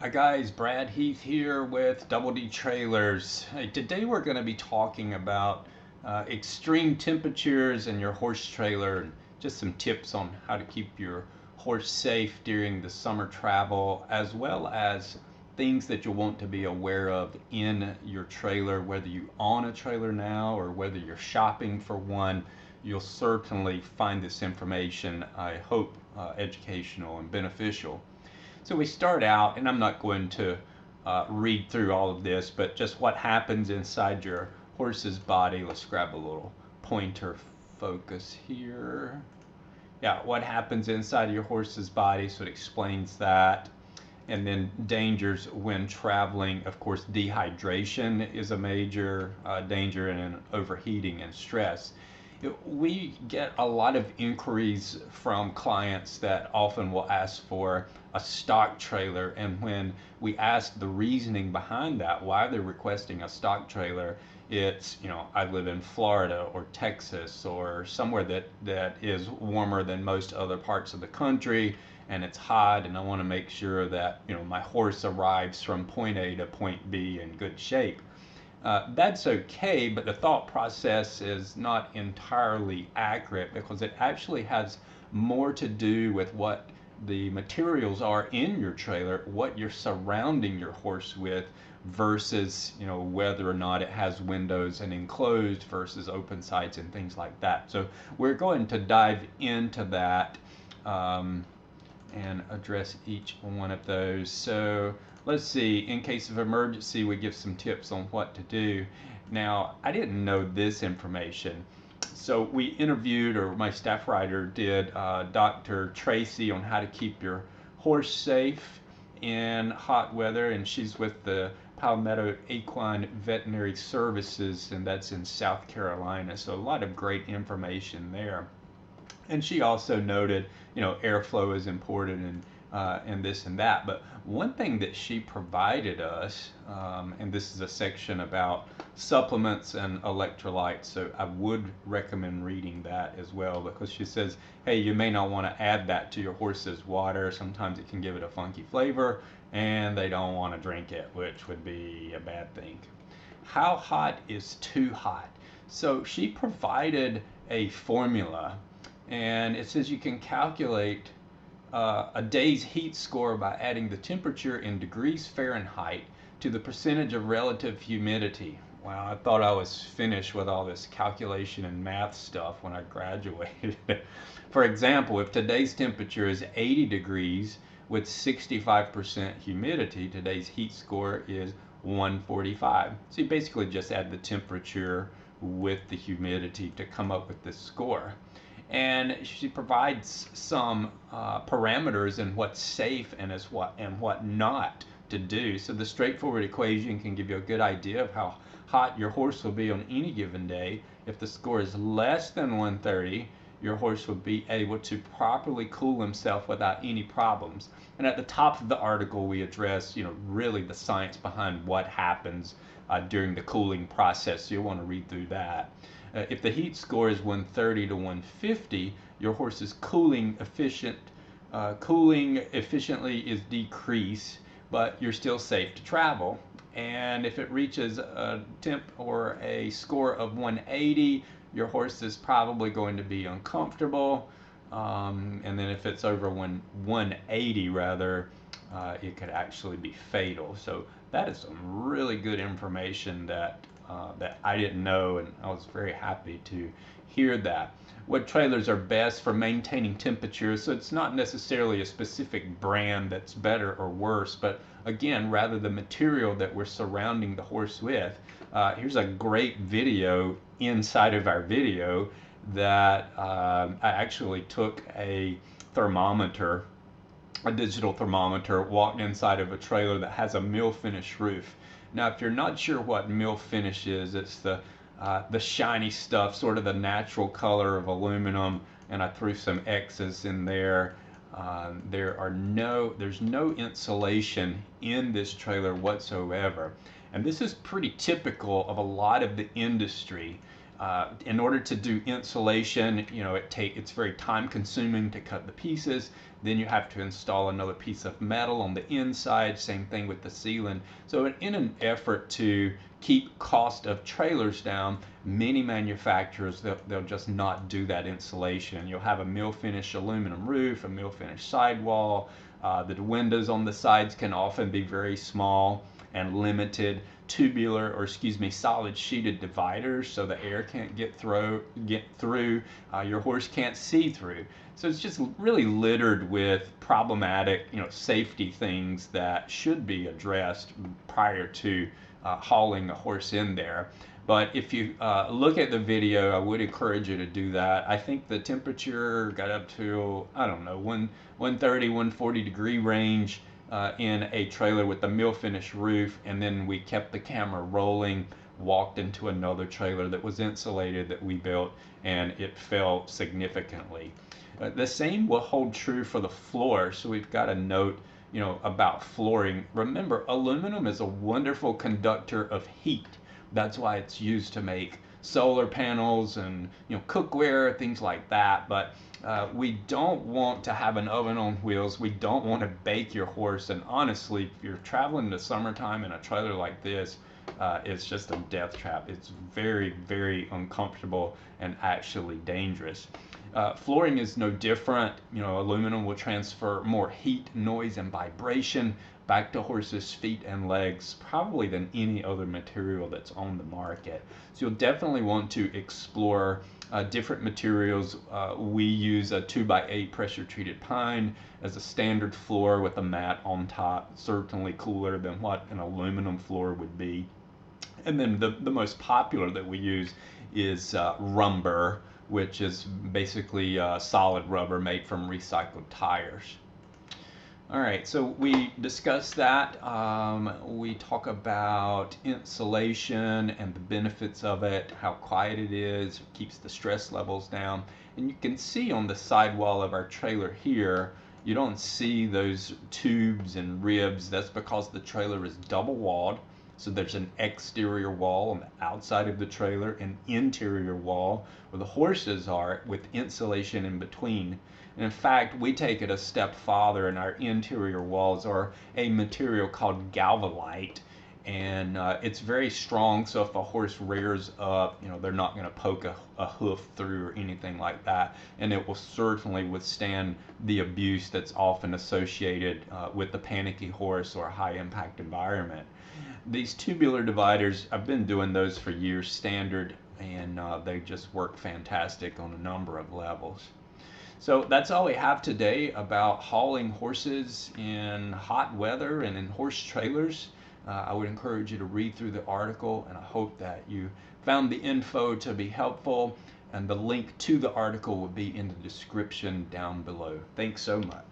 Hi guys, Brad Heath here with Double D Trailers. Hey, today we're going to be talking about extreme temperatures in your horse trailer and just some tips on how to keep your horse safe during the summer travel, as well as things that you'll want to be aware of in your trailer, whether you own a trailer now or whether you're shopping for one. You'll certainly find this information, I hope, educational and beneficial. So we start out, and I'm not going to read through all of this, but just what happens inside your horse's body. Let's grab a little pointer focus here. Yeah, what happens inside of your horse's body, so it explains that. And then dangers when traveling. Of course, dehydration is a major danger, and overheating and stress. We get a lot of inquiries from clients that often will ask for a stock trailer, and when we ask the reasoning behind that, why they're requesting a stock trailer, it's, I live in Florida or Texas or somewhere that is warmer than most other parts of the country, and it's hot, and I want to make sure that my horse arrives from point A to point B in good shape. That's okay, but the thought process is not entirely accurate because it actually has more to do with what the materials are in your trailer, what you're surrounding your horse with, versus whether or not it has windows and enclosed versus open sights and things like that. So we're going to dive into that. And address each one of those. So let's see, in case of emergency, we give some tips on what to do. Now, I didn't know this information. So we interviewed, or my staff writer did, Dr. Tracy on how to keep your horse safe in hot weather, and she's with the Palmetto Equine Veterinary Services, and that's in South Carolina. So a lot of great information there. And she also noted, airflow is important and this and that. But one thing that she provided us, and this is a section about supplements and electrolytes, so I would recommend reading that as well, because she says, hey, you may not want to add that to your horse's water. Sometimes it can give it a funky flavor, and they don't want to drink it, which would be a bad thing. How hot is too hot? So she provided a formula, and it says you can calculate a day's heat score by adding the temperature in degrees Fahrenheit to the percentage of relative humidity. Wow, I thought I was finished with all this calculation and math stuff when I graduated. For example, if today's temperature is 80 degrees with 65% humidity, today's heat score is 145. So you basically just add the temperature with the humidity to come up with this score. And she provides some parameters in what's safe and what not to do. So the straightforward equation can give you a good idea of how hot your horse will be on any given day. If the score is less than 130, your horse will be able to properly cool himself without any problems. And at the top of the article, we address, really the science behind what happens during the cooling process. So you'll want to read through that. If the heat score is 130 to 150, your horse's cooling efficiently is decreased, but you're still safe to travel. And if it reaches a temp or a score of 180, your horse is probably going to be uncomfortable. And then if it's over 180 rather, it could actually be fatal. So that is some really good information that I didn't know, and I was very happy to hear that. What trailers are best for maintaining temperature? So it's not necessarily a specific brand that's better or worse, but again, rather the material that we're surrounding the horse with. Here's a great video inside of our video that I actually took a thermometer, a digital thermometer, walked inside of a trailer that has a mill finish roof. Now, if you're not sure what mill finish is, it's the shiny stuff, sort of the natural color of aluminum, and I threw some X's in there. There's no insulation in this trailer whatsoever, and this is pretty typical of a lot of the industry. In order to do insulation, it's very time consuming to cut the pieces. Then you have to install another piece of metal on the inside. Same thing with the ceiling. So in an effort to keep cost of trailers down, many manufacturers, they'll just not do that insulation. You'll have a mill finish aluminum roof, a mill finish sidewall. The windows on the sides can often be very small and limited. Tubular, or excuse me, solid sheeted dividers, so the air can't get through. Your horse can't see through. So it's just really littered with problematic, safety things that should be addressed prior to hauling a horse in there. But if you look at the video, I would encourage you to do that. I think the temperature got up to, I don't know, 130, 140 degree range in a trailer with the mill finish roof, and then we kept the camera rolling, walked into another trailer that was insulated that we built, and it fell significantly. The same will hold true for the floor. So we've got a note, about flooring. Remember, aluminum is a wonderful conductor of heat. That's why it's used to make solar panels and cookware, things like that. But we don't want to have an oven on wheels. We don't want to bake your horse. And honestly, if you're traveling in the summertime in a trailer like this, it's just a death trap. It's very, very uncomfortable and actually dangerous. Flooring is no different. Aluminum will transfer more heat, noise, and vibration back to horses' feet and legs, probably than any other material that's on the market. So you'll definitely want to explore different materials. We use a 2x8 pressure treated pine as a standard floor with a mat on top, certainly cooler than what an aluminum floor would be. And then the most popular that we use is Rumber, which is basically solid rubber made from recycled tires. All right, so we discussed that. We talk about insulation and the benefits of it, how quiet it is, keeps the stress levels down. And you can see on the sidewall of our trailer here, you don't see those tubes and ribs. That's because the trailer is double walled. So there's an exterior wall on the outside of the trailer, an interior wall where the horses are with insulation in between. And in fact, we take it a step farther, and our interior walls are a material called Galvalite. And it's very strong, so if a horse rears up, they're not going to poke a hoof through or anything like that. And it will certainly withstand the abuse that's often associated with the panicky horse or a high impact environment. These tubular dividers, I've been doing those for years, standard, and they just work fantastic on a number of levels. So that's all we have today about hauling horses in hot weather and in horse trailers. I would encourage you to read through the article, and I hope that you found the info to be helpful, and the link to the article will be in the description down below. Thanks so much.